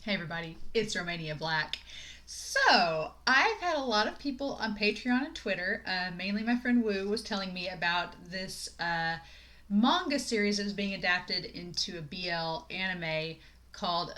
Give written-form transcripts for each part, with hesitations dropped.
Hey everybody, it's Romania Black. So, I've had a lot of people on Patreon and Twitter, mainly my friend Wu, was telling me about this manga series that is being adapted into a BL anime called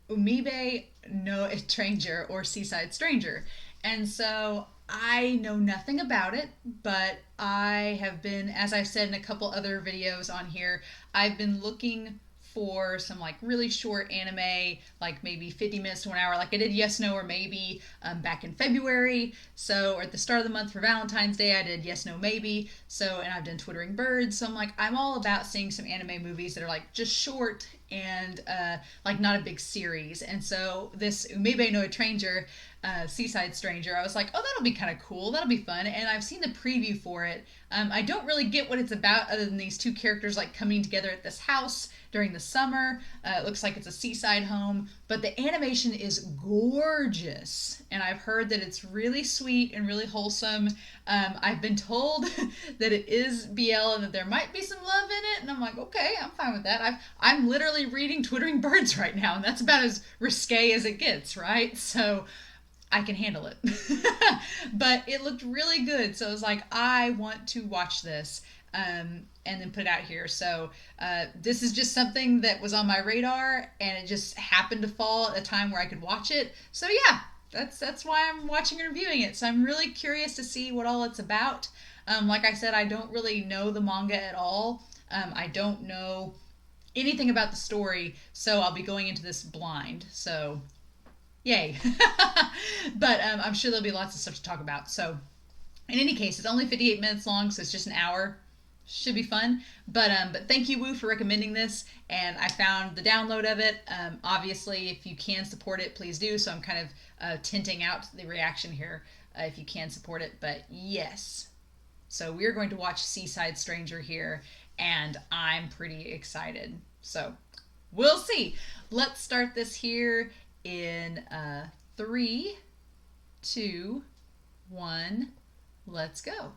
Umibe no Etranger or Seaside Stranger. And so I know nothing about it, but I have been, as I've said in a couple other videos on here, I've been looking for some like really short anime, like maybe 50 minutes to an hour, like I did Yes, No, or Maybe back in February. So, or at the start of the month for Valentine's Day, I did Yes, No, Maybe. So, and I've done Twittering Birds. So, I'm like, I'm all about seeing some anime movies that are like just short and like not a big series. And so, this Umibe no Etranger, Seaside Stranger, I was like, oh, that'll be kind of cool. That'll be fun. And I've seen the preview for it. I don't really get what it's about other than these two characters like coming together at this house during the summer. It looks like it's a seaside home, but the animation is gorgeous. And I've heard that it's really sweet and really wholesome. I've been told that it is BL and that there might be some love in it. And I'm like, okay, I'm fine with that. I'm literally reading Twittering Birds right now, and that's about as risque as it gets, right? So I can handle it. But it looked really good. So I was like, I want to watch this and then put it out here. So this is just something that was on my radar and it just happened to fall at a time where I could watch it. So yeah, that's why I'm watching and reviewing it. So I'm really curious to see what all it's about. Like I said, I don't really know the manga at all. I don't know anything about the story, so I'll be going into this blind. So yay. But I'm sure there'll be lots of stuff to talk about. So, in any case, it's only 58 minutes long, so it's just an hour. Should be fun. But thank you, Woo, for recommending this. And I found the download of it. Obviously, if you can support it, please do. So I'm kind of tinting out the reaction here if you can support it. But yes. So we're going to watch Seaside Stranger here, and I'm pretty excited. So we'll see. Let's start this here in three, two, one. Let's go.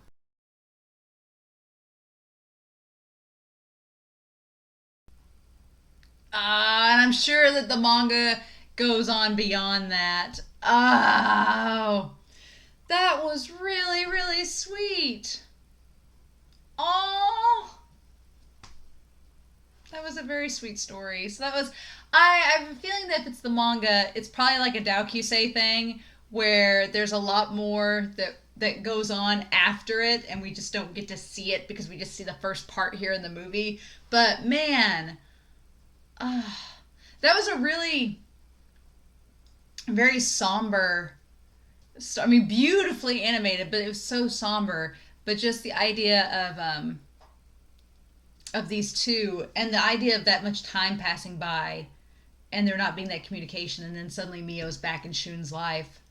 And I'm sure that the manga goes on beyond that. Oh, that was really, really sweet. Oh, that was a very sweet story. So that was, I have a feeling that if it's the manga, it's probably like a Daokusei thing where there's a lot more that goes on after it, and we just don't get to see it because we just see the first part here in the movie. But man, uh, that was a really very somber. I mean, beautifully animated, but it was so somber. But just the idea of these two and the idea of that much time passing by and there not being that communication, and then suddenly Mio's back in Shun's life,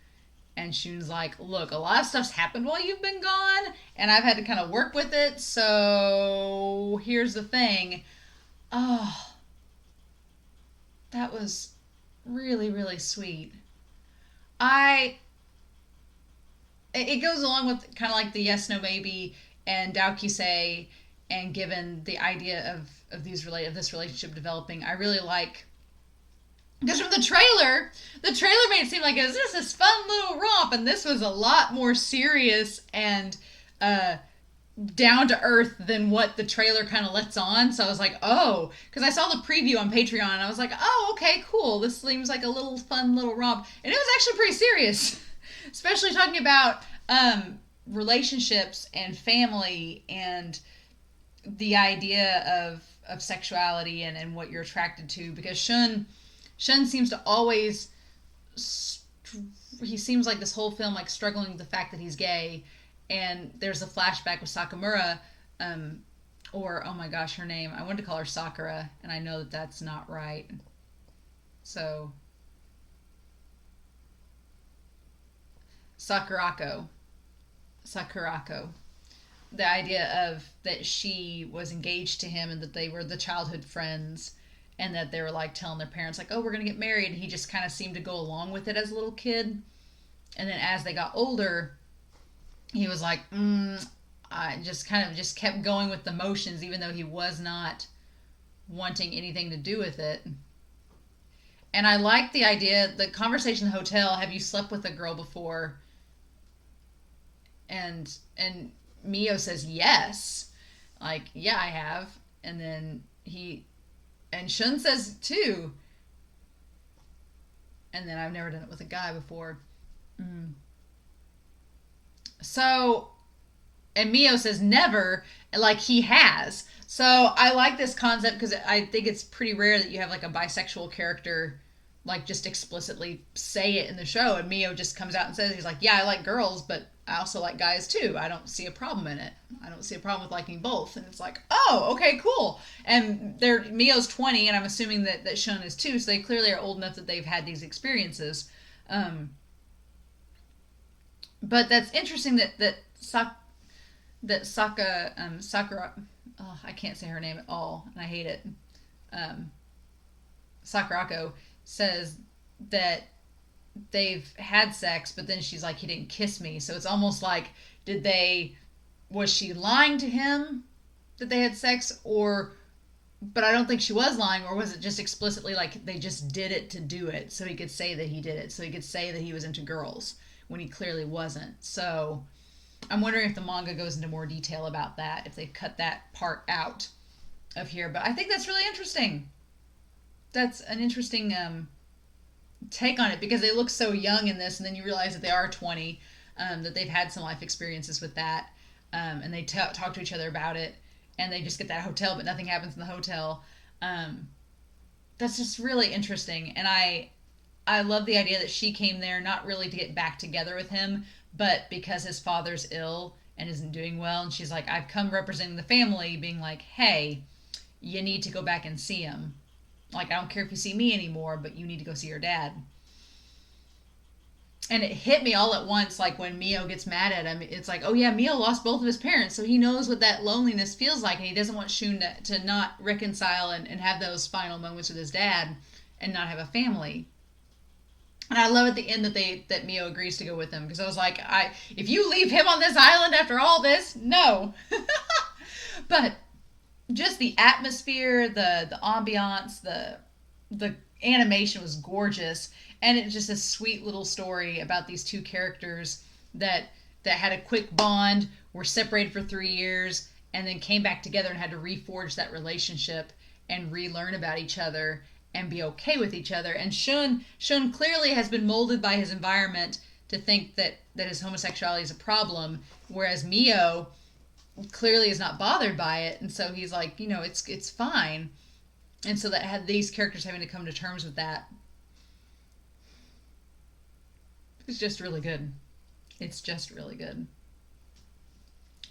and Shun's like, look, a lot of stuff's happened while you've been gone, and I've had to kind of work with it, so here's the thing. Oh, that was really, really sweet. I it goes along with kind of like the Yes No Maybe and Daokusei, and given the idea of this relationship developing, I really like because from the trailer made it seem like it was just this fun little romp, and this was a lot more serious and uh, down to earth than what the trailer kind of lets on. So I was like, oh, because I saw the preview on Patreon, and I was like, oh, okay, cool. This seems like a little fun little romp, and it was actually pretty serious, especially talking about relationships and family and the idea of sexuality and what you're attracted to. Because Shun seems to always he seems like this whole film like struggling with the fact that he's gay, and there's a flashback with Sakamura, or oh my gosh, her name, I wanted to call her Sakura, and I know that that's not right. So Sakurako, Sakurako. The idea of that she was engaged to him and that they were the childhood friends, and that they were like telling their parents like, oh, we're gonna get married, and he just kind of seemed to go along with it as a little kid, and then as they got older he was like, I just kind of just kept going with the motions, even though he was not wanting anything to do with it. And I like the idea, the conversation in the hotel. Have you slept with a girl before? And Mio says yes, like yeah, I have. And then he and Shun says too. And then I've never done it with a guy before. Mm. So and Mio says never, like he has. So I like this concept because I think it's pretty rare that you have like a bisexual character like just explicitly say it in the show, and Mio just comes out and says he's like, yeah, I like girls, but I also like guys too. I don't see a problem in it. I don't see a problem with liking both. And it's like, oh, okay, cool. And they're Mio's 20, and I'm assuming that Shun is too, so they clearly are old enough that they've had these experiences. Um, but that's interesting that Sakura, oh, I can't say her name at all, and I hate it. Um, Sakurako says that they've had sex, but then she's like, he didn't kiss me. So it's almost like, did they, was she lying to him that they had sex, or, but I don't think she was lying, or was it just explicitly like they just did it to do it so he could say that he did it, so he could say that he was into girls when he clearly wasn't. So I'm wondering if the manga goes into more detail about that, if they cut that part out of here. But I think that's really interesting. That's an interesting take on it because they look so young in this, and then you realize that they are 20, that they've had some life experiences with that, and they talk to each other about it, and they just get that hotel, but nothing happens in the hotel. That's just really interesting, and I love the idea that she came there not really to get back together with him, but because his father's ill and isn't doing well, and she's like, I've come representing the family, being like, hey, you need to go back and see him. Like, I don't care if you see me anymore, but you need to go see your dad. And it hit me all at once, like when Mio gets mad at him. It's like, oh yeah, Mio lost both of his parents, so he knows what that loneliness feels like, and he doesn't want Shun to not reconcile and have those final moments with his dad and not have a family. And I love at the end that Mio agrees to go with him, because I was like, if you leave him on this island after all this, no. But just the atmosphere, the ambiance, the animation was gorgeous, and it's just a sweet little story about these two characters that had a quick bond, were separated for 3 years, and then came back together and had to reforge that relationship and relearn about each other and be okay with each other. And Shun clearly has been molded by his environment to think that his homosexuality is a problem, whereas Mio clearly is not bothered by it, and so he's like, it's fine. And so that had these characters having to come to terms with that. It's just really good. It's just really good.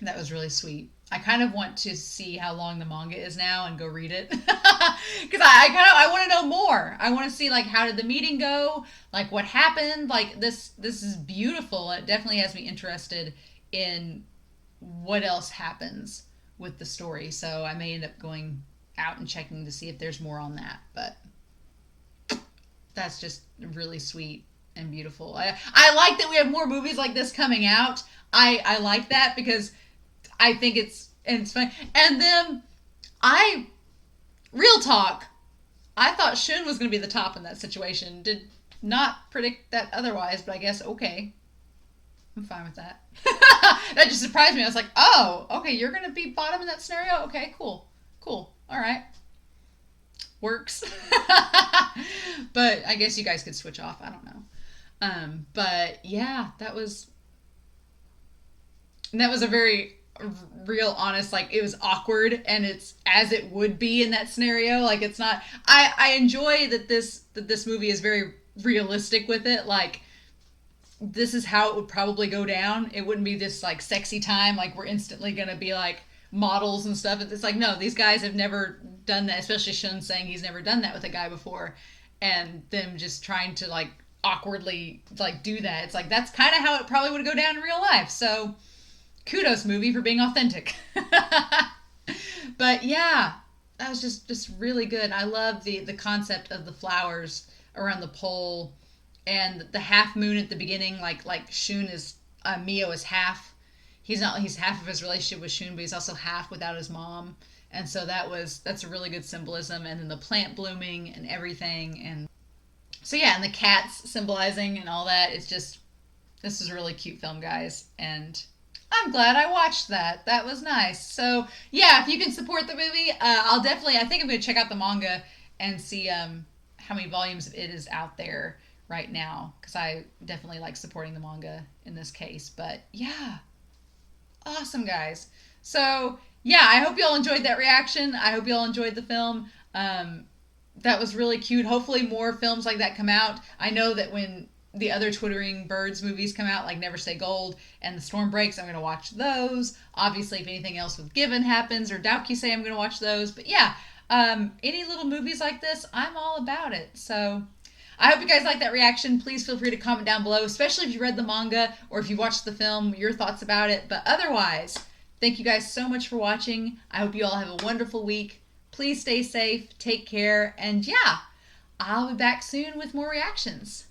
That was really sweet. I kind of want to see how long the manga is now and go read it, because I want to know more. I want to see like, how did the meeting go, like what happened. Like this is beautiful. It definitely has me interested in what else happens with the story. So I may end up going out and checking to see if there's more on that. But that's just really sweet and beautiful. I like that we have more movies like this coming out. I like that because I think it's fun. And then real talk, I thought Shun was going to be the top in that situation. Did not predict that otherwise, but I guess okay. I'm fine with that. That just surprised me. I was like, oh, okay, you're going to be bottom in that scenario? Okay, cool. All right. Works. But I guess you guys could switch off. I don't know. But yeah, that was a very real, honest, like it was awkward, and it's as it would be in that scenario. Like it's not, I enjoy that this movie is very realistic with it. Like, this is how it would probably go down. It wouldn't be this like sexy time, like we're instantly gonna be like models and stuff. It's like, no, these guys have never done that, especially Shun saying he's never done that with a guy before, and them just trying to like awkwardly like do that. It's like, that's kind of how it probably would go down in real life. So kudos, movie, for being authentic. But yeah, that was just really good. I love the concept of the flowers around the pole, and the half moon at the beginning. Like Shun is Mio is half. He's half of his relationship with Shun, but he's also half without his mom. And so that's a really good symbolism. And then the plant blooming and everything, and So yeah, and the cats symbolizing and all that. It's just, this is a really cute film, guys, and I'm glad I watched that. That was nice. So yeah, if you can support the movie, I'll definitely. I think I'm going to check out the manga and see how many volumes of it is out there right now, because I definitely like supporting the manga in this case. But yeah, awesome, guys. So yeah, I hope you all enjoyed that reaction. I hope you all enjoyed the film. That was really cute. Hopefully, more films like that come out. I know that when the other Twittering Birds movies come out, like Never Say Gold and The Storm Breaks, I'm going to watch those. Obviously, if anything else with Given happens or Say, I'm going to watch those. But yeah, any little movies like this, I'm all about it. So I hope you guys like that reaction. Please feel free to comment down below, especially if you read the manga or if you watched the film, your thoughts about it. But otherwise, thank you guys so much for watching. I hope you all have a wonderful week. Please stay safe, take care, and yeah, I'll be back soon with more reactions.